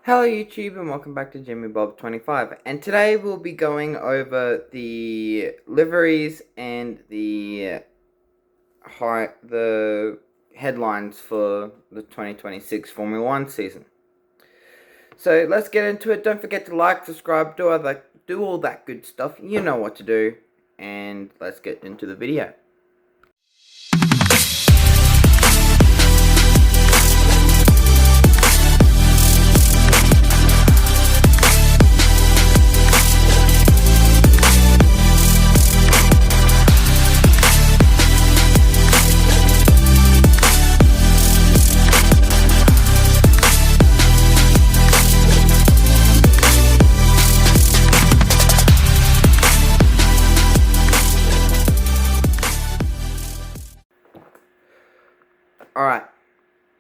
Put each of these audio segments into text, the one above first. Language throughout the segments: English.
Hello YouTube and welcome back to JimmyBob25, and today we'll be going over the liveries and the headlines for the 2026 Formula 1 season. So let's get into it. Don't forget to like, subscribe, do all that good stuff. You know what to do, and let's get into the video. Alright,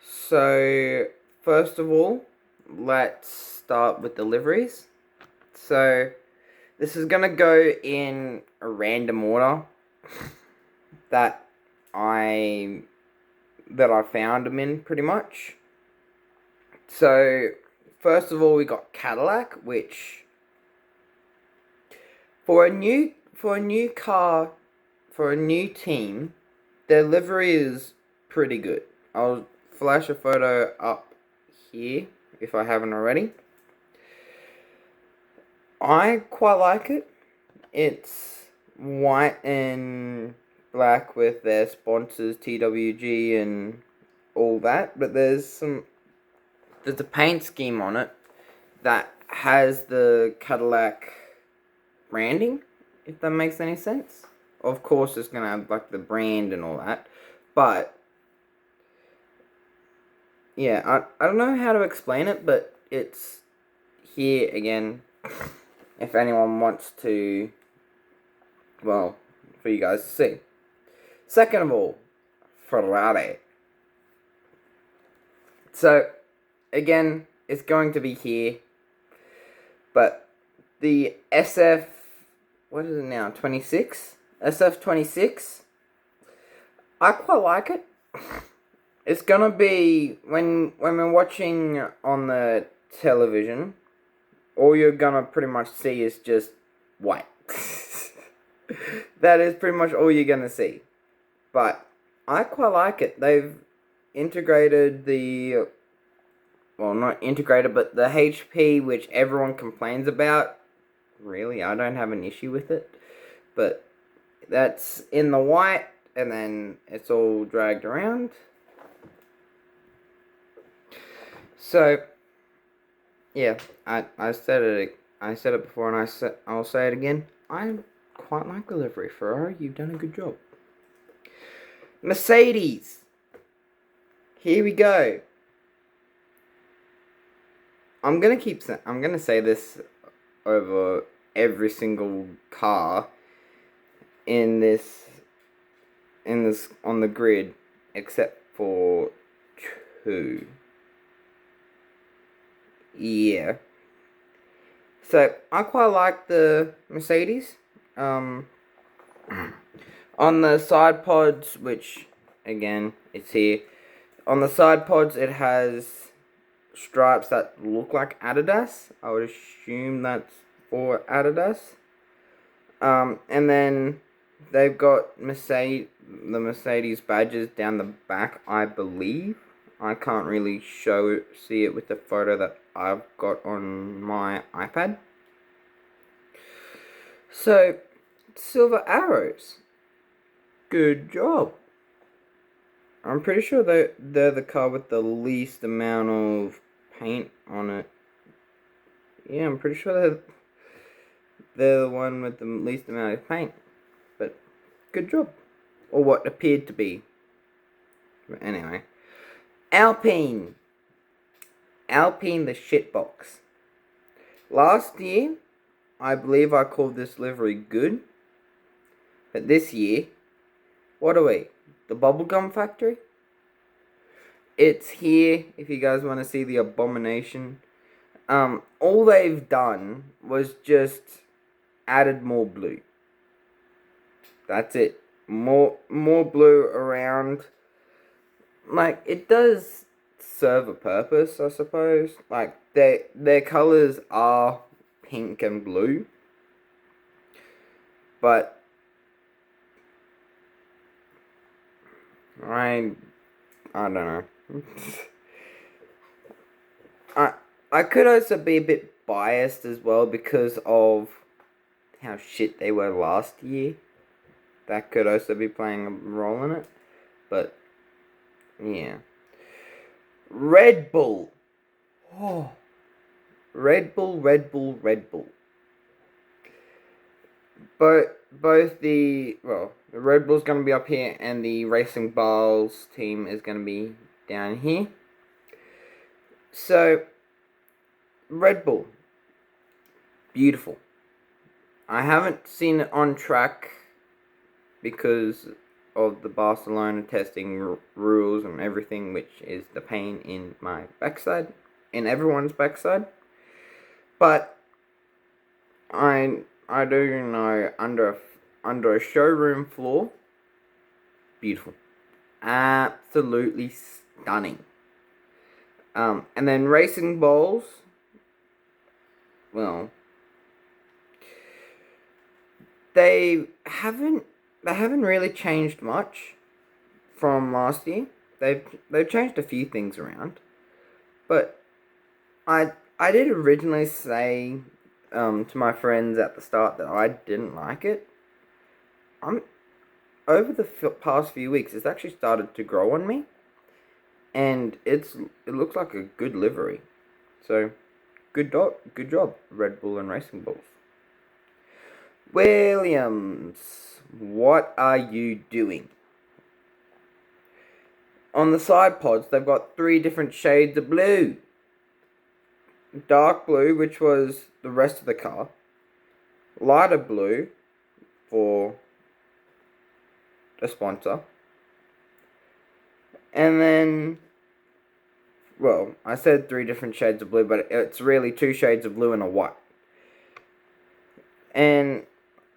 so first of all, let's start with the liveries. So this is gonna go in a random order that I found them in, pretty much. So first of all, we got Cadillac, which for a new car, for a new team, their livery is pretty good. I'll flash a photo up here if I haven't already. I quite like it. It's white and black with their sponsors TWG and all that, but there's a paint scheme on it that has the Cadillac branding, if that makes any sense. Of course it's gonna have like the brand and all that, but yeah, I don't know how to explain it, but it's here again if anyone wants to, well, for you guys to see. Second of all, Ferrari. So again, it's going to be here, but the SF, what is it now, 26? SF26, I quite like it. It's gonna be, when we're watching on the television, all you're gonna pretty much see is just white. That is pretty much all you're gonna see. But I quite like it. They've integrated the, well, not integrated, but the HP, which everyone complains about. Really, I don't have an issue with it. But that's in the white, and then it's all dragged around. So, yeah, I said it before, and I'll say it again. I quite like the livery. Ferrari, you've done a good job. Mercedes. Here we go. I'm gonna say this over every single car in this on the grid, except for two. Yeah. So I quite like the Mercedes. On the side pods, which again it's here. On the side pods, it has stripes that look like Adidas. I would assume that's for Adidas. And then they've got the Mercedes badges down the back, I believe. I can't really see it with the photo that I've got on my iPad. So, silver arrows. Good job. I'm pretty sure they're the car with the least amount of paint on it. Yeah, I'm pretty sure they're the one with the least amount of paint. But, good job. Or what appeared to be. But anyway. Alpine the shitbox. Last year, I believe I called this livery good. But this year, what are we? The Bubblegum Factory? It's here, if you guys want to see the abomination. All they've done was just added more blue. That's it. More blue around. Like, it does serve a purpose, I suppose. Like, their colors are pink and blue, but I don't know. I could also be a bit biased as well because of how shit they were last year. That could also be playing a role in it. But yeah. Red Bull. Oh. Red Bull, Red Bull, Red Bull. Both the Red Bull's gonna be up here and the Racing Bulls team is gonna be down here. So Red Bull, beautiful. I haven't seen it on track because of the Barcelona testing rules and everything, which is the pain in my backside, in everyone's backside. But I do know under a showroom floor, beautiful, absolutely stunning. And then Racing Balls, well, they haven't really changed much from last year. They've changed a few things around, but I did originally say to my friends at the start that I didn't like it. Over the past few weeks, it's actually started to grow on me, and it looks like a good livery. So, good job, Red Bull and Racing Bulls. Williams, what are you doing? On the side pods, they've got 3 different shades of blue. Dark blue, which was the rest of the car. Lighter blue for a sponsor. And then, well, I said 3 different shades of blue, but it's really 2 shades of blue and a white. And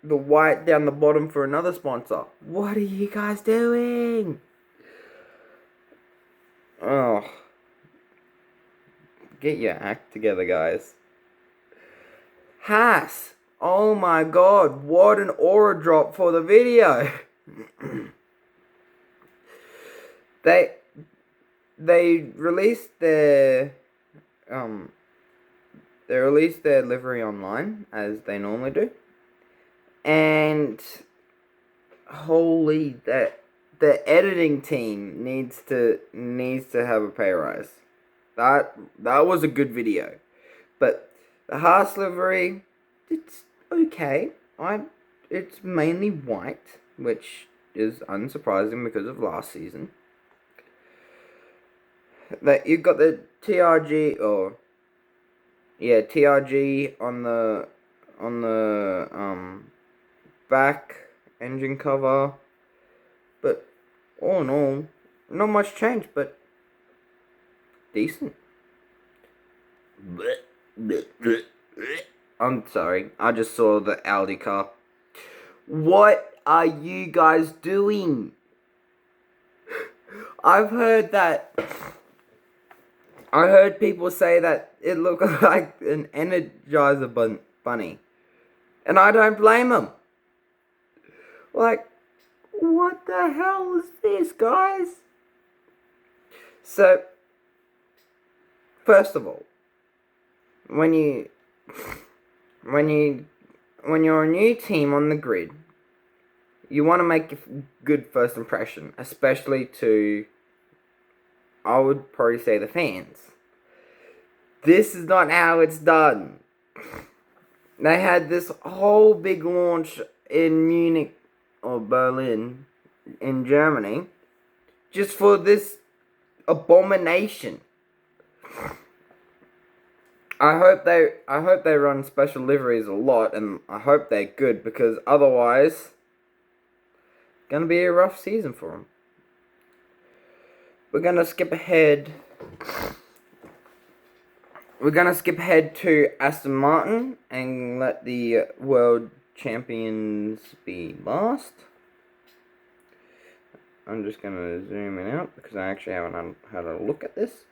the white down the bottom for another sponsor. What are you guys doing? Oh. Get your act together, guys. Haas. Oh my god, what an aura drop for the video. They released their livery online as they normally do. And holy, the editing team needs to have a pay rise. That was a good video. But the Haas livery, it's okay. It's mainly white, which is unsurprising because of last season. That you've got the TRG TRG on the back engine cover, but all in all, not much change, but decent. I'm sorry, I just saw the Audi car. What are you guys doing? I heard people say that it looked like an Energizer bunny. And I don't blame them. Like, what the hell is this, guys? So, first of all, when you're a new team on the grid, you want to make a good first impression, especially to, I would probably say, the fans. This is not how it's done. They had this whole big launch in Munich or Berlin in Germany just for this abomination. I hope they run special liveries a lot, and I hope they're good, because otherwise it's gonna be a rough season for them. We're gonna skip ahead to Aston Martin and let the world champions be last. I'm just gonna zoom in out because I actually haven't had a look at this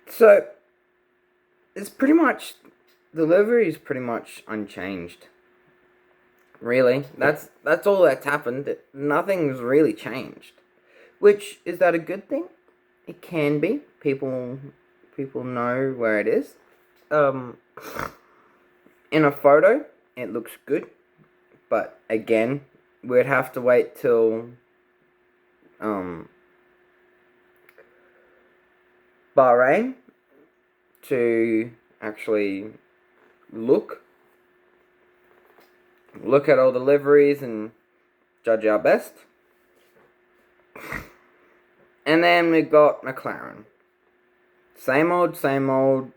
So it's pretty much, the livery is pretty much unchanged. Really, that's all that's happened. Nothing's really changed. Which, is that a good thing? It can be. People know where it is. Um, in a photo, it looks good, but again, we'd have to wait till Bahrain to actually look at all the liveries and judge our best. And then we got McLaren. Same old,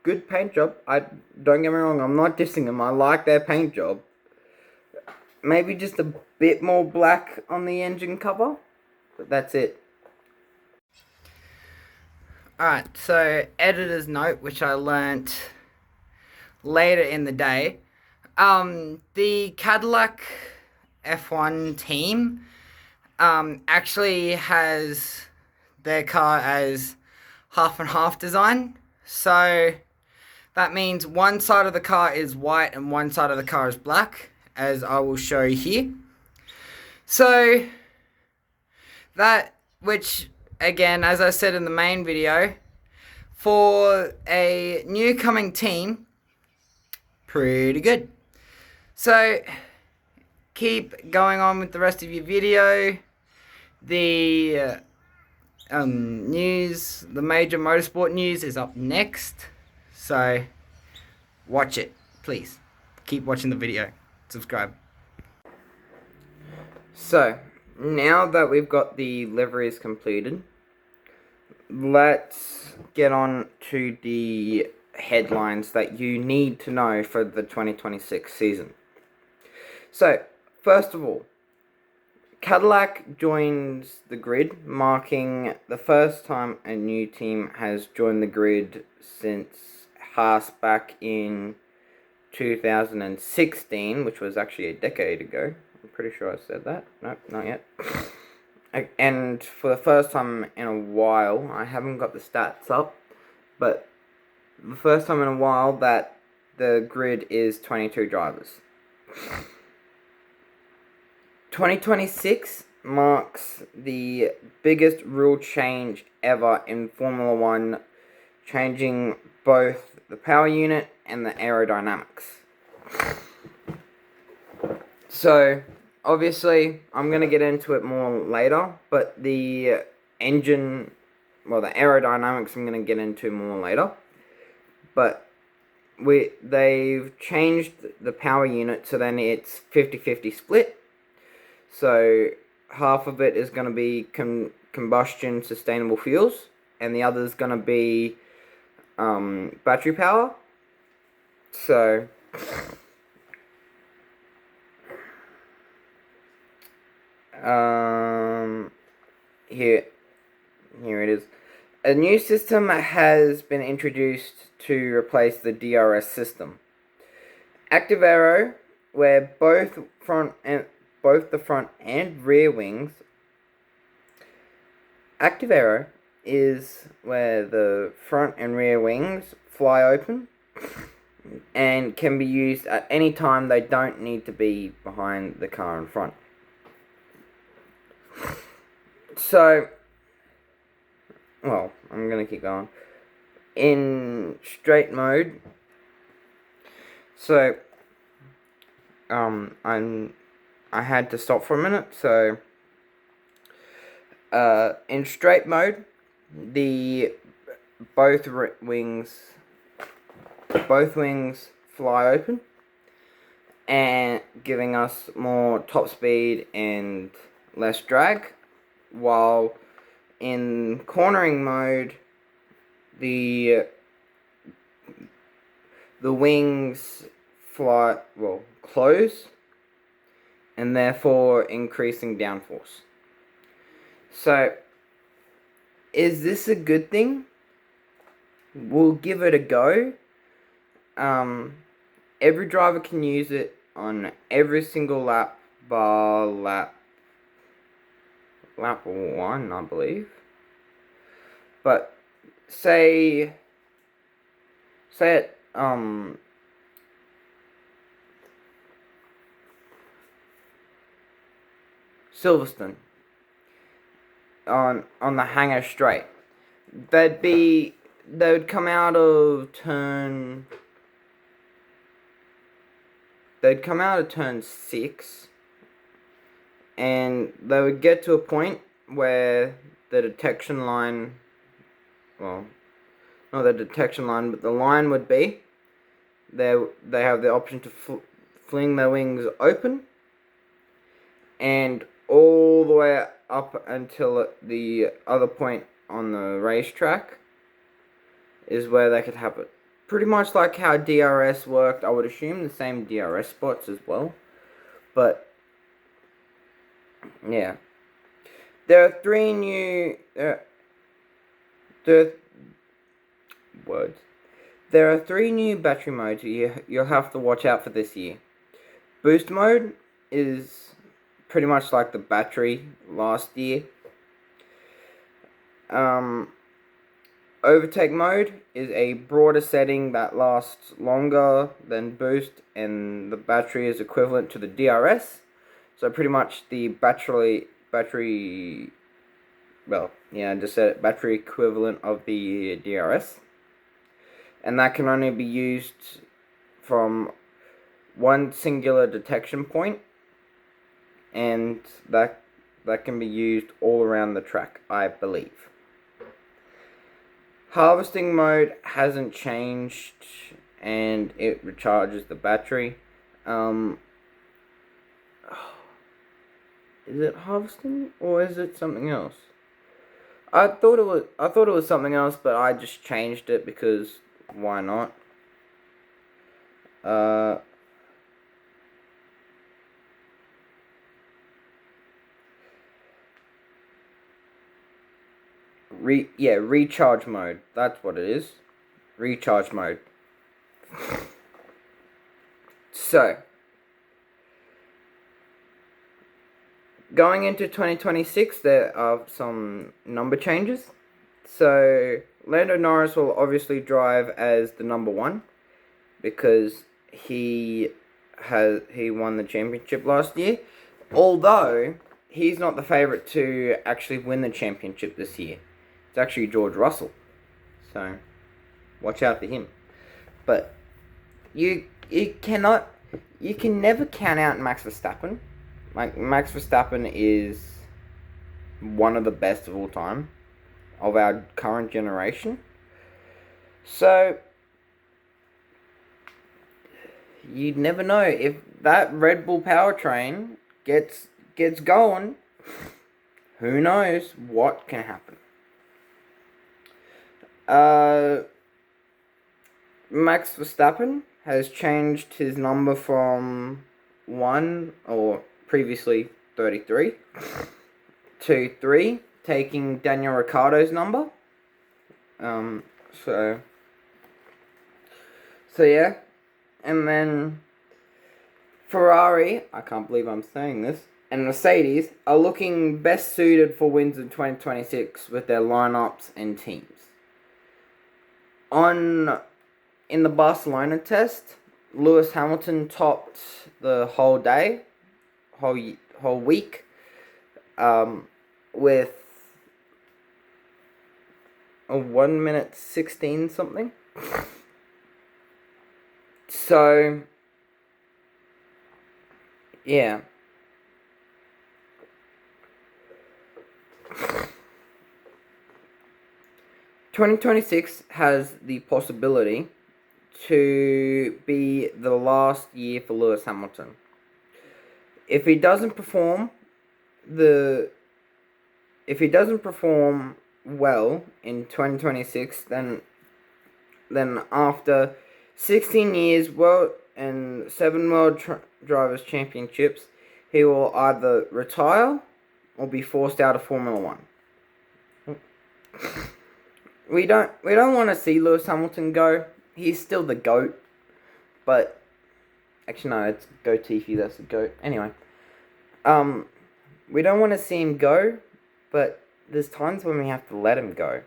good paint job. Don't get me wrong, I'm not dissing them. I like their paint job. Maybe just a bit more black on the engine cover, but that's it. Alright, so editor's note, which I learnt later in the day. The Cadillac F1 team actually has their car as half and half design. So that means one side of the car is white and one side of the car is black, as I will show you here. So that, which again, as I said in the main video, for a new coming team, pretty good. So keep going on with the rest of your video. The news, the major motorsport news is up next. So watch it, please. Keep watching the video. Subscribe. So now that we've got the liveries completed, let's get on to the headlines that you need to know for the 2026 season. So, first of all, Cadillac joins the grid, marking the first time a new team has joined the grid since Haas back in 2016, which was actually a decade ago. I'm pretty sure I said that. No, not yet. And for the first time in a while, I haven't got the stats up, but the first time in a while that the grid is 22 drivers. 2026 marks the biggest rule change ever in Formula 1, changing both the power unit and the aerodynamics. So, obviously, I'm going to get into it more later, but the engine, well, the aerodynamics I'm going to get into more later. But they've changed the power unit, so then it's 50-50 split. So half of it is going to be combustion sustainable fuels, and the other is going to be battery power. So here it is. A new system has been introduced to replace the DRS system. Active Aero, where both the front and rear wings. Active Aero is where the front and rear wings fly open and can be used at any time. They don't need to be behind the car in front. So, well, I'm going to keep going. In straight mode, so, I had to stop for a minute, so, in straight mode, both wings fly open, and giving us more top speed and less drag, while in cornering mode, the wings close, and therefore increasing downforce. So, is this a good thing? We'll give it a go. Every driver can use it on every single lap bar lap 1, I believe. But say at Silverstone on the Hangar Straight. They would come out of turn 6, and they would get to a point where the detection line, well, not the detection line, but the line would be, they have the option to fling their wings open, and all the way up until the other point on the racetrack is where they could have it. Pretty much like how DRS worked. I would assume the same DRS spots as well. But yeah, there are 3 new there are 3 new battery modes you'll have to watch out for this year. Boost mode is pretty much like the battery last year. Overtake mode is a broader setting that lasts longer than boost, and the battery is equivalent to the DRS. So pretty much the battery well, yeah, I just said it, battery equivalent of the DRS. And that can only be used from one singular detection point, and that can be used all around the track, I believe. Harvesting mode hasn't changed, and it recharges the battery. Is it harvesting or is it something else? I thought it was something else, but I just changed it because why not? Recharge mode. That's what it is. Recharge mode. So, going into 2026, there are some number changes. So, Lando Norris will obviously drive as the number 1 because he won the championship last year. Although he's not the favourite to actually win the championship this year. It's actually George Russell. So, watch out for him. But you can never count out Max Verstappen. Like, Max Verstappen is one of the best of all time, of our current generation. So, you'd never know. If that Red Bull powertrain gets going, who knows what can happen. Max Verstappen has changed his number from 1, or previously 33, to 3, taking Daniel Ricciardo's number. So yeah. And then Ferrari, I can't believe I'm saying this, and Mercedes are looking best suited for wins in 2026 with their lineups and teams. In the Barcelona test, Lewis Hamilton topped the whole week, with a 1:16 something. So, yeah. "2026 has the possibility to be the last year for Lewis Hamilton. If he doesn't perform well in 2026, then after 16 years and 7 World Drivers' Championships, he will either retire or be forced out of Formula 1. We don't want to see Lewis Hamilton go. He's still the GOAT, but actually no, it's Goatifi that's the GOAT. Anyway, we don't want to see him go, but there's times when we have to let him go.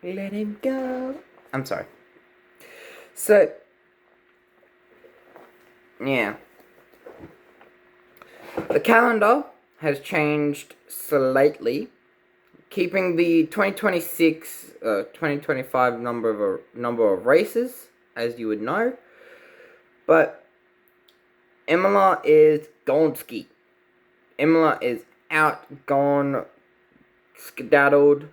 Let him go. I'm sorry. So, yeah. The calendar has changed slightly, keeping the 2026, 2025 number of races, as you would know. But Imola is gone ski. Imola is out, gone, skedaddled.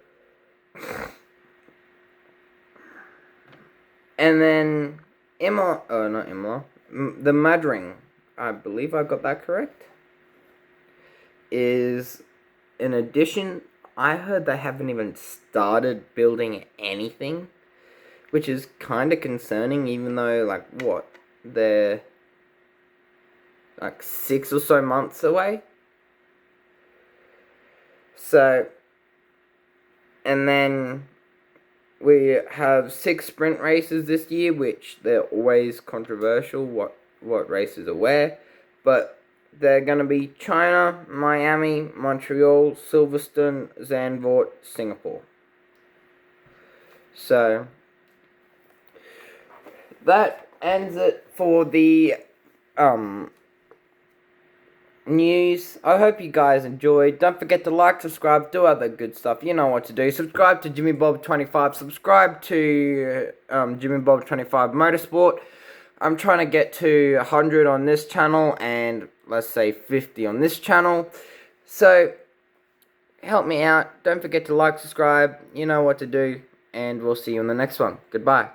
And then Imola, not Imola, the Madring, I believe I got that correct, is in addition. I heard they haven't even started building anything, which is kind of concerning, even though, like, what, they're like 6 or so months away. So, and then we have 6 sprint races this year, which they're always controversial what races are where, but they're going to be China, Miami, Montreal, Silverstone, Zandvoort, Singapore. So that ends it for the news. I hope you guys enjoyed. Don't forget to like, subscribe, do other good stuff. You know what to do. Subscribe to Jimmy Bob 25. Subscribe to Jimmy Bob 25 Motorsport. I'm trying to get to 100 on this channel and let's say 50 on this channel. So help me out. Don't forget to like, subscribe. You know what to do. And we'll see you in the next one. Goodbye.